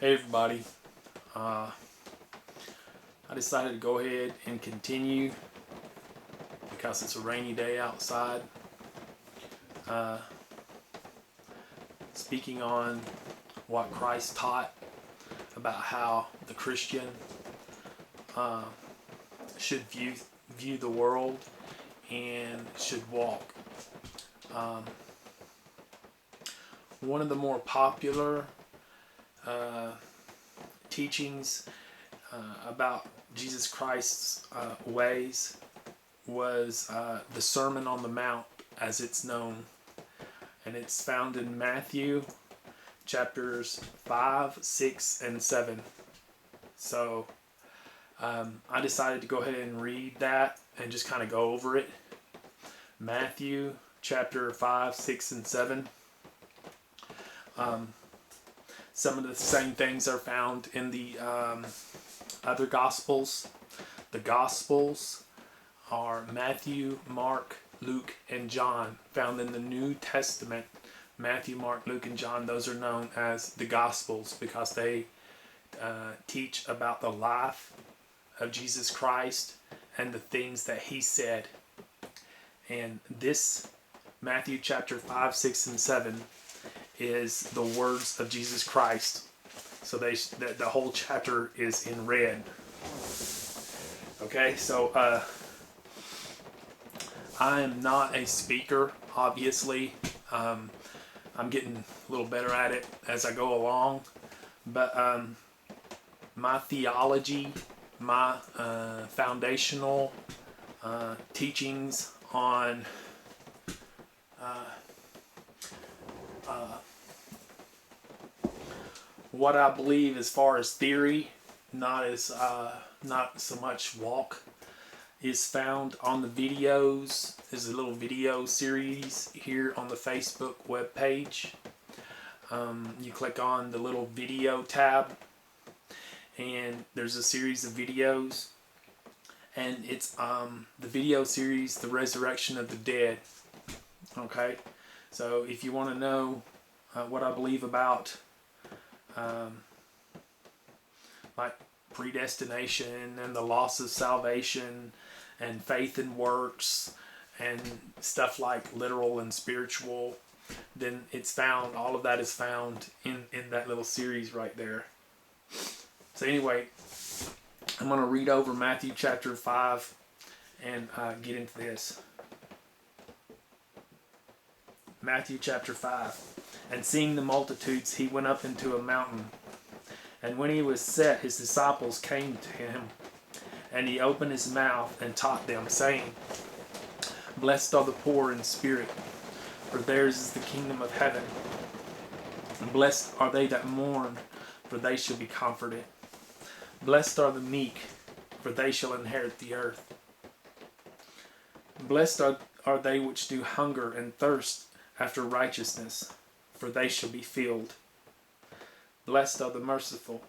Hey everybody, I decided to go ahead and continue because it's a rainy day outside, speaking on what Christ taught about how the Christian should view the world and should walk. One of the more popular teachings about Jesus Christ's ways was the Sermon on the Mount, as it's known, and it's found in Matthew chapters 5, 6, and 7. So I decided to go ahead and read that and just kind of go over it. Matthew chapter 5, 6, and 7. Some of the same things are found in the other Gospels. The Gospels are Matthew, Mark, Luke, and John, found in the New Testament. Matthew, Mark, Luke, and John, those are known as the Gospels because they teach about the life of Jesus Christ and the things that he said. And this Matthew chapter 5, 6, and 7 is the words of Jesus Christ. So the whole chapter is in red. Okay, so I am not a speaker, obviously. I'm getting a little better at it as I go along. But my theology, my foundational teachings on what I believe as far as theory, not so much walk, is found on the videos. There's a little video series here on the Facebook webpage. You click on the little video tab and there's a series of videos, and it's the video series, The Resurrection of the Dead. Okay, so if you want to know what I believe about like predestination and the loss of salvation and faith and works and stuff like literal and spiritual, then it's found, all of that is found in that little series right there. So anyway, I'm going to read over Matthew chapter 5 and get into this. Matthew chapter 5. And seeing the multitudes, he went up into a mountain. And when he was set, his disciples came to him. And he opened his mouth and taught them, saying, Blessed are the poor in spirit, for theirs is the kingdom of heaven. And blessed are they that mourn, for they shall be comforted. Blessed are the meek, for they shall inherit the earth. Blessed are they which do hunger and thirst after righteousness, for they shall be filled. Blessed are the merciful,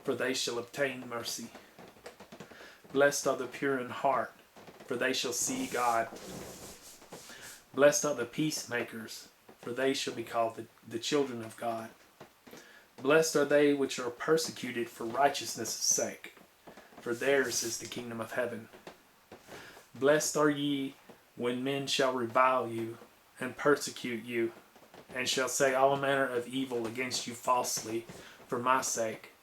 for they shall obtain mercy. Blessed are the pure in heart, for they shall see God. Blessed are the peacemakers, for they shall be called the children of God. Blessed are they which are persecuted for righteousness' sake, for theirs is the kingdom of heaven. Blessed are ye when men shall revile you and persecute you, and shall say all manner of evil against you falsely for my sake.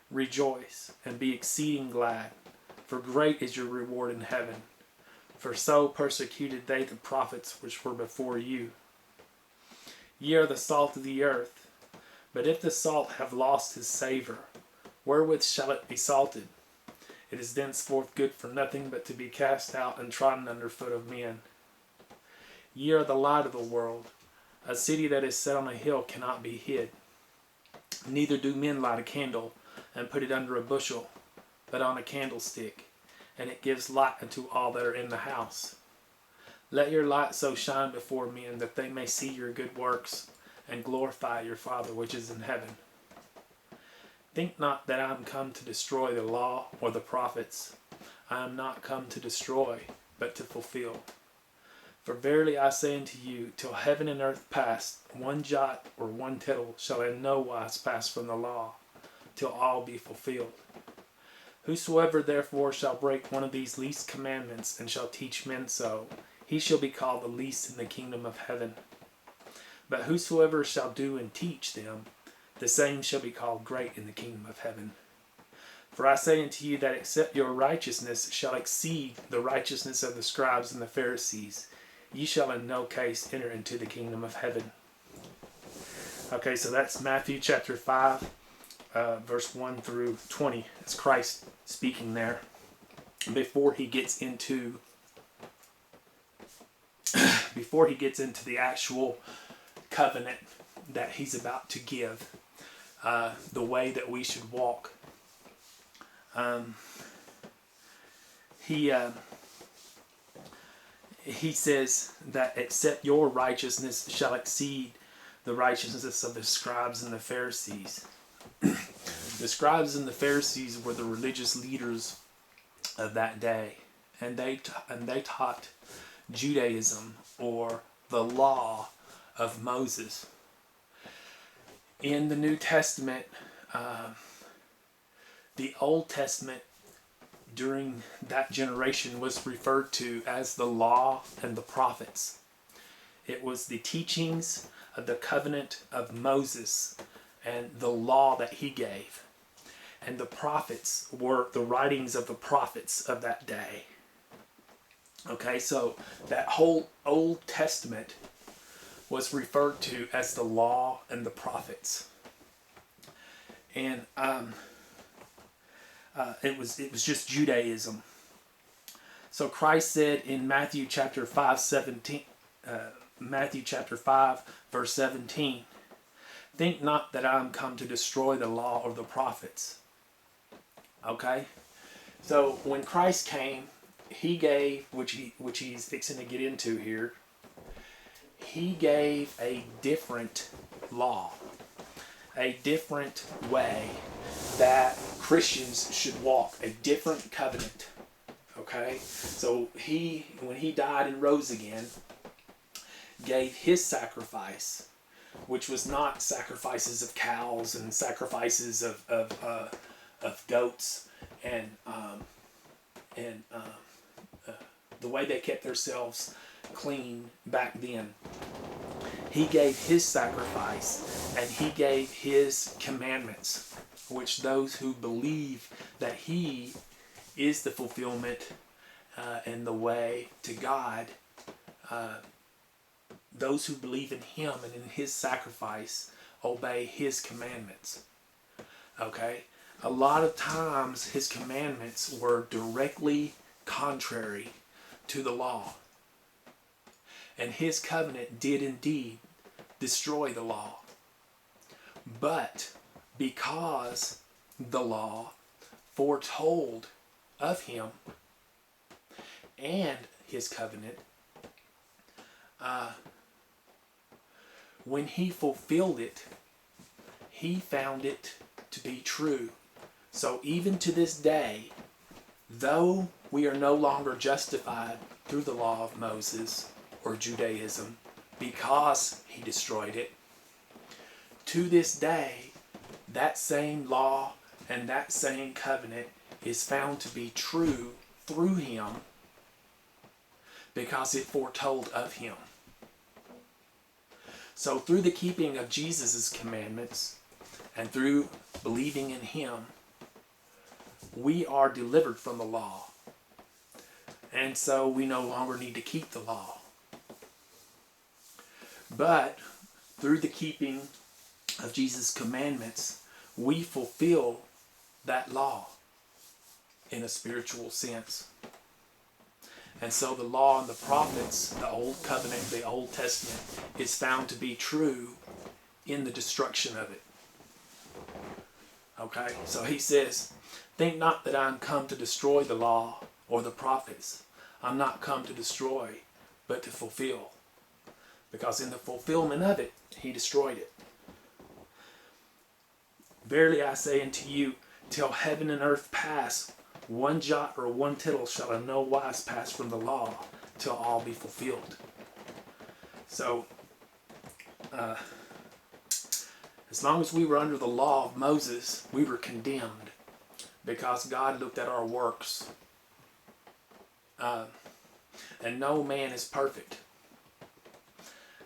Rejoice and be exceeding glad, for great is your reward in heaven. For so persecuted they the prophets which were before you. Ye are the salt of the earth, but if the salt have lost his savour, wherewith shall it be salted? It is thenceforth good for nothing but to be cast out and trodden under foot of men. Ye are the light of the world. A city that is set on a hill cannot be hid. Neither do men light a candle and put it under a bushel, but on a candlestick, and it gives light unto all that are in the house. Let your light so shine before men that they may see your good works and glorify your Father which is in heaven. Think not that I am come to destroy the law or the prophets. I am not come to destroy, but to fulfill. For verily I say unto you, till heaven and earth pass, one jot or one tittle shall in no wise pass from the law, till all be fulfilled. Whosoever therefore shall break one of these least commandments, and shall teach men so, he shall be called the least in the kingdom of heaven. But whosoever shall do and teach them, the same shall be called great in the kingdom of heaven. For I say unto you that except your righteousness shall exceed the righteousness of the scribes and the Pharisees, ye shall in no case enter into the kingdom of heaven. Okay, so that's Matthew chapter 5, verse 1 through 20. It's Christ speaking there before he gets into the actual covenant that he's about to give, the way that we should walk. He says that except your righteousness shall exceed the righteousness of the scribes and the Pharisees. The scribes and the Pharisees were the religious leaders of that day, and they taught Judaism, or the law of Moses. In the New Testament, the Old Testament during that generation was referred to as the law and the prophets. It was the teachings of the covenant of Moses and the law that he gave. And the prophets were the writings of the prophets of that day. Okay, so that whole Old Testament was referred to as the law and the prophets. And it was just Judaism. So Christ said in Matthew chapter 5, verse 17, think not that I am come to destroy the law or the prophets. Okay? So when Christ came, he gave, which he's fixing to get into here, he gave a different law, a different way that Christians should walk, a different covenant. Okay? So when he died and rose again, gave his sacrifice, which was not sacrifices of cows and sacrifices of goats and the way they kept themselves clean back then. He gave his sacrifice, and he gave his commandments, which those who believe that he is the fulfillment and the way to God, those who believe in him and in his sacrifice obey his commandments. Okay? A lot of times his commandments were directly contrary to the law. And his covenant did indeed destroy the law. But because the law foretold of him and his covenant, when he fulfilled it, he found it to be true. So even to this day, though we are no longer justified through the law of Moses or Judaism because he destroyed it, to this day, that same law and that same covenant is found to be true through him because it foretold of him. So through the keeping of Jesus' commandments and through believing in him, we are delivered from the law. And so we no longer need to keep the law. But through the keeping of Jesus' commandments, we fulfill that law in a spiritual sense. And so the law and the prophets, the Old Covenant, the Old Testament, is found to be true in the destruction of it. Okay? So he says, think not that I am come to destroy the law or the prophets. I'm not come to destroy, but to fulfill. Because in the fulfillment of it, he destroyed it. Verily I say unto you, till heaven and earth pass, one jot or one tittle shall in no wise pass from the law, till all be fulfilled. So, As long as we were under the law of Moses, we were condemned because God looked at our works. And no man is perfect.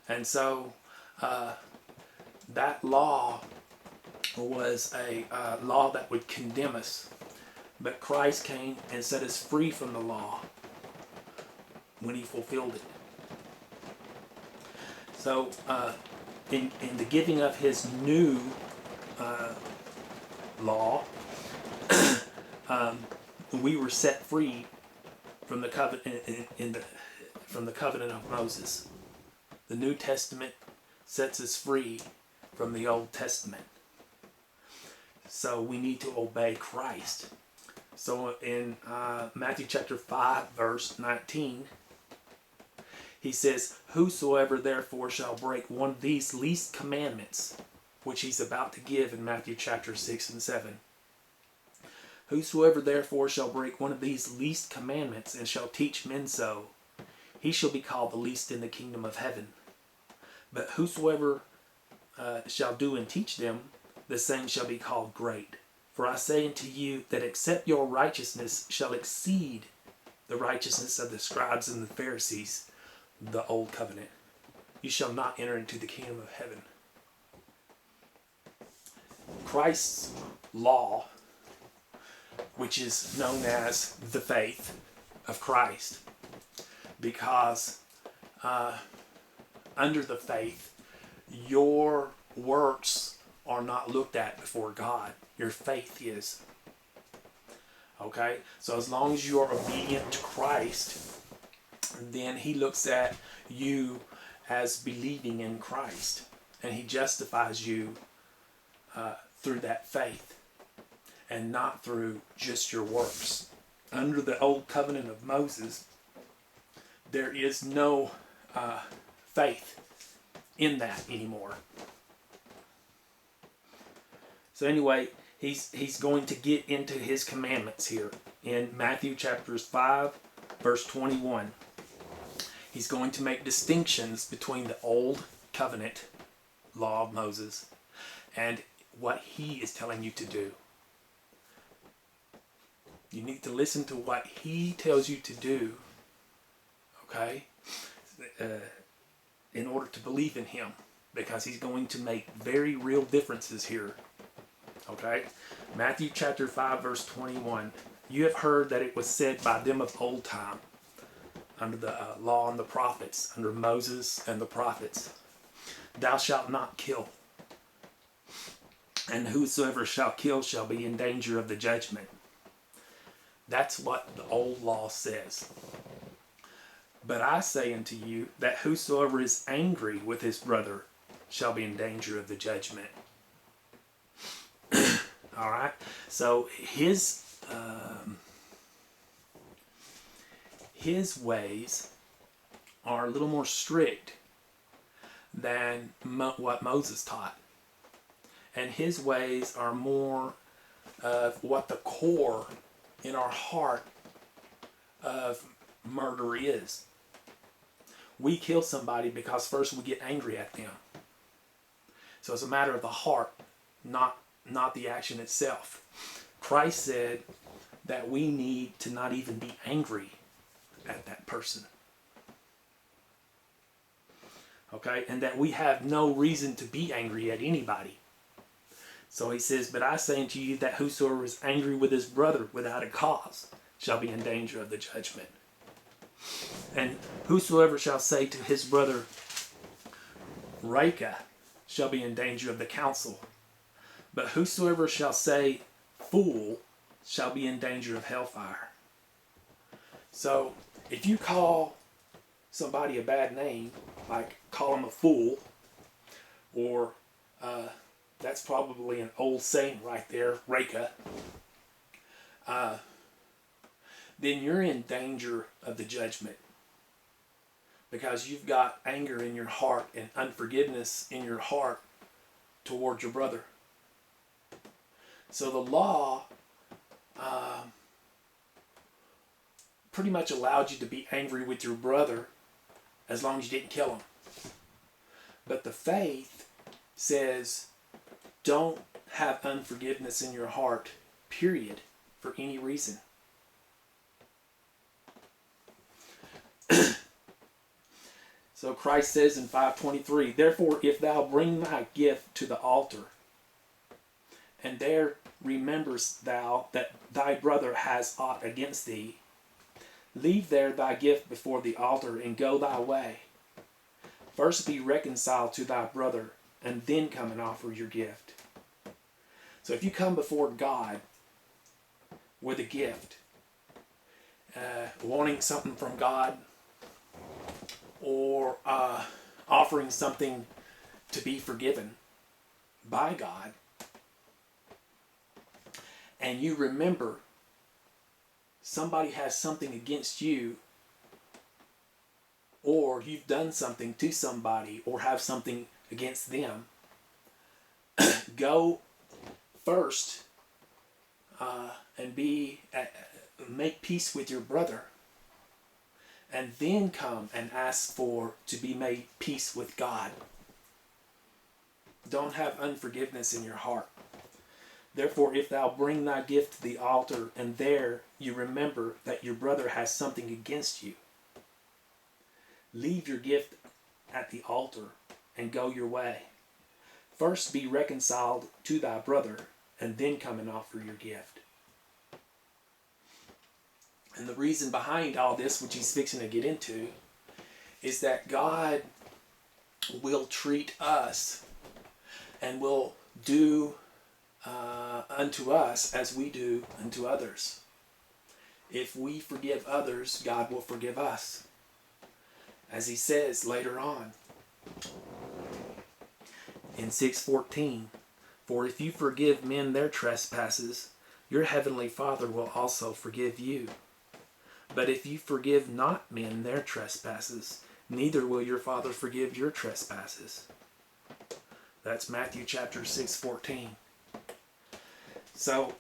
And so that law was a law that would condemn us. But Christ came and set us free from the law when he fulfilled it. So in the giving of his new law, we were set free from the covenant from the covenant of Moses. The New Testament sets us free from the Old Testament. So we need to obey Christ. So in Matthew chapter 5, verse 19, he says, "Whosoever therefore shall break one of these least commandments," which he's about to give in Matthew chapter 6 and 7. "Whosoever therefore shall break one of these least commandments and shall teach men so, he shall be called the least in the kingdom of heaven. But whosoever shall do and teach them, the same shall be called great. For I say unto you that except your righteousness shall exceed the righteousness of the scribes and the Pharisees, the old covenant, you shall not enter into the kingdom of heaven." Christ's law, which is known as the faith of Christ, because under the faith, your works are not looked at before God. Your faith is. Okay? So as long as you are obedient to Christ, then he looks at you as believing in Christ. And he justifies you through that faith and not through just your works. Under the old covenant of Moses, there is no faith in that anymore. So anyway, he's going to get into his commandments here in Matthew chapters 5, verse 21. He's going to make distinctions between the old covenant law of Moses and what he is telling you to do. You need to listen to what he tells you to do, okay, in order to believe in him, because he's going to make very real differences here. Okay, Matthew chapter 5, verse 21. "You have heard that it was said by them of old time, under the law and the prophets, under Moses and the prophets, Thou shalt not kill. And whosoever shall kill shall be in danger of the judgment." That's what the old law says. "But I say unto you that whosoever is angry with his brother shall be in danger of the judgment." All right. So his ways are a little more strict than what Moses taught, and his ways are more of what the core in our heart of murder is. We kill somebody because first we get angry at them. So it's a matter of the heart, not the action itself. Christ said that we need to not even be angry at that person. Okay? And that we have no reason to be angry at anybody. So he says, "But I say unto you that whosoever is angry with his brother without a cause shall be in danger of the judgment. And whosoever shall say to his brother, Raca, shall be in danger of the council. But whosoever shall say, Fool, shall be in danger of hellfire." So if you call somebody a bad name, like call them a fool, or that's probably an old saying right there, Raca, then you're in danger of the judgment, because you've got anger in your heart and unforgiveness in your heart toward your brother. So the law pretty much allowed you to be angry with your brother as long as you didn't kill him. But the faith says Don't have unforgiveness in your heart, period, for any reason. So Christ says in 5:23, therefore if thou bring thy gift to the altar, and there rememberest thou that thy brother has aught against thee, leave there thy gift before the altar, and go thy way. First be reconciled to thy brother, and then come and offer your gift. So if you come before God with a gift, wanting something from God, or offering something to be forgiven by God, and you remember somebody has something against you, or you've done something to somebody, or have something against them, go first and make peace with your brother, and then come and ask to be made peace with God. Don't have unforgiveness in your heart. Therefore, if thou bring thy gift to the altar, and there you remember that your brother has something against you, leave your gift at the altar and go your way. First be reconciled to thy brother, and then come and offer your gift. And the reason behind all this, which he's fixing to get into, is that God will treat us and will do unto us as we do unto others. If we forgive others, God will forgive us. As he says later on in 6:14, for if you forgive men their trespasses, your heavenly Father will also forgive you. But if you forgive not men their trespasses, neither will your Father forgive your trespasses. That's Matthew chapter 6:14. So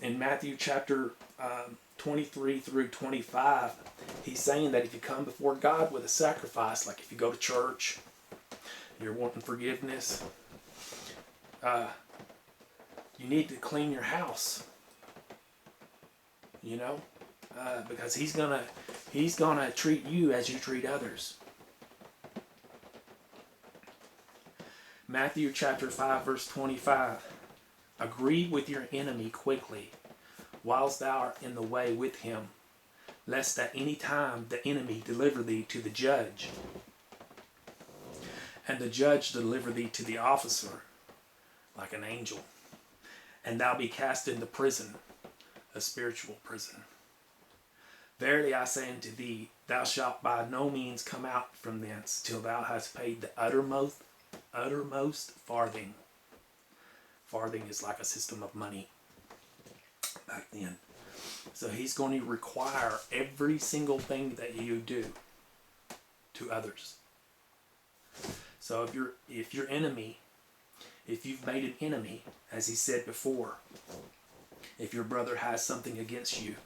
in Matthew chapter 23 through 25, he's saying that if you come before God with a sacrifice, like if you go to church, you're wanting forgiveness, you need to clean your house, because he's gonna treat you as you treat others. Matthew chapter 5 verse 25. Agree with your enemy quickly, whilst thou art in the way with him, lest at any time the enemy deliver thee to the judge, and the judge deliver thee to the officer, like an angel, and thou be cast into prison, a spiritual prison. Verily I say unto thee, thou shalt by no means come out from thence till thou hast paid the uttermost farthing. Farthing is like a system of money back then. So he's going to require every single thing that you do to others. So if your enemy, if you've made an enemy, as he said before, if your brother has something against you,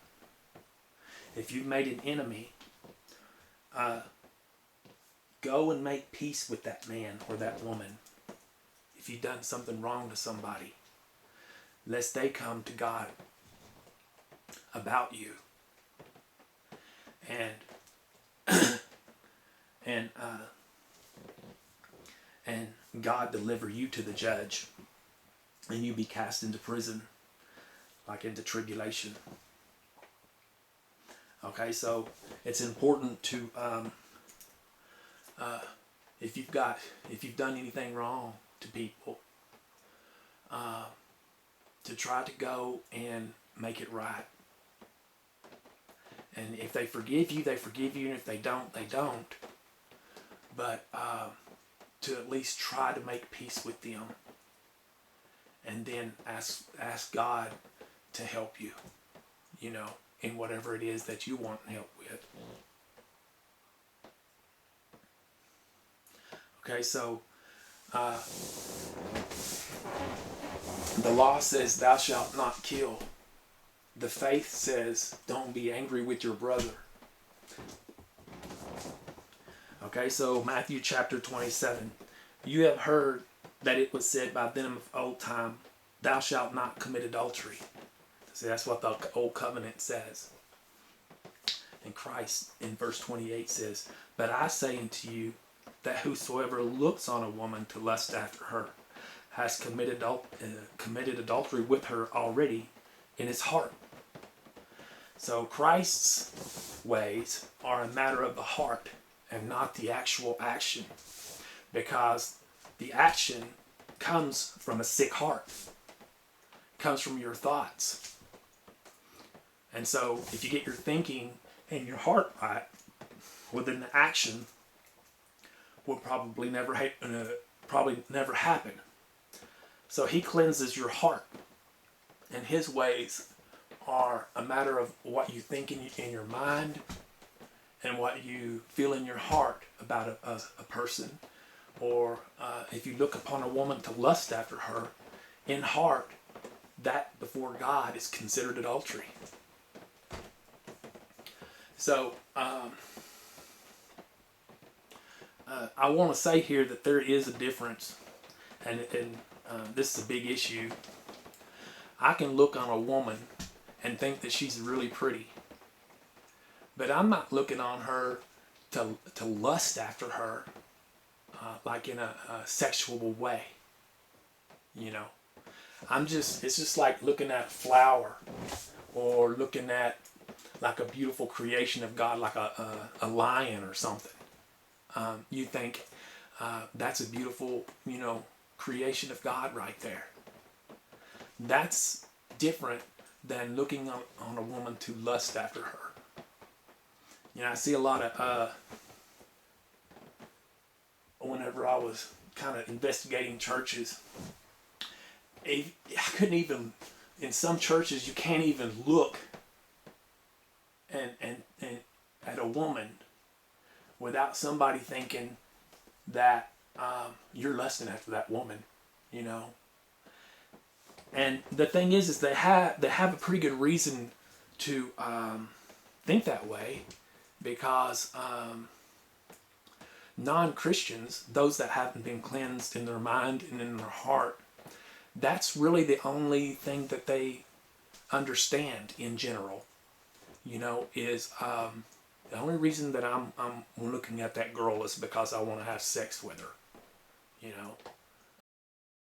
if you've made an enemy, go and make peace with that man or that woman. If you've done something wrong to somebody, lest they come to God about you, and God deliver you to the judge, and you be cast into prison, like into tribulation. Okay, so it's important to if you've done anything wrong to people, to try to go and make it right. And if they forgive you, they forgive you, and if they don't, they don't. But to at least try to make peace with them, and then ask God to help you, in whatever it is that you want help with. Okay, so the law says thou shalt not kill. The faith says don't be angry with your brother. Okay, so Matthew chapter 27. You have heard that it was said by them of old time, thou shalt not commit adultery. See, that's what the old covenant says. And Christ in verse 28 says, but I say unto you that whosoever looks on a woman to lust after her has committed adultery with her already in his heart. So Christ's ways are a matter of the heart and not the actual action, because the action comes from a sick heart. It comes from your thoughts. And so if you get your thinking and your heart right, well, then the action will probably never happen. So he cleanses your heart, and his ways are a matter of what you think in your mind and what you feel in your heart about a person. Or if you look upon a woman to lust after her in heart, that before God is considered adultery. So I want to say here that there is a difference, and this is a big issue. I can look on a woman and think that she's really pretty, but I'm not looking on her to lust after her like in a sexual way. You know, it's just like looking at a flower or looking at like a beautiful creation of God, like a lion or something. You think that's a beautiful, creation of God right there. That's different than looking on a woman to lust after her. I see a lot of, whenever I was kind of investigating churches, I couldn't even, in some churches, you can't even look and at a woman without somebody thinking that you're lusting after that woman, And the thing is they have a pretty good reason to think that way, because non-Christians, those that haven't been cleansed in their mind and in their heart, that's really the only thing that they understand in general. Is the only reason that I'm looking at that girl is because I want to have sex with her.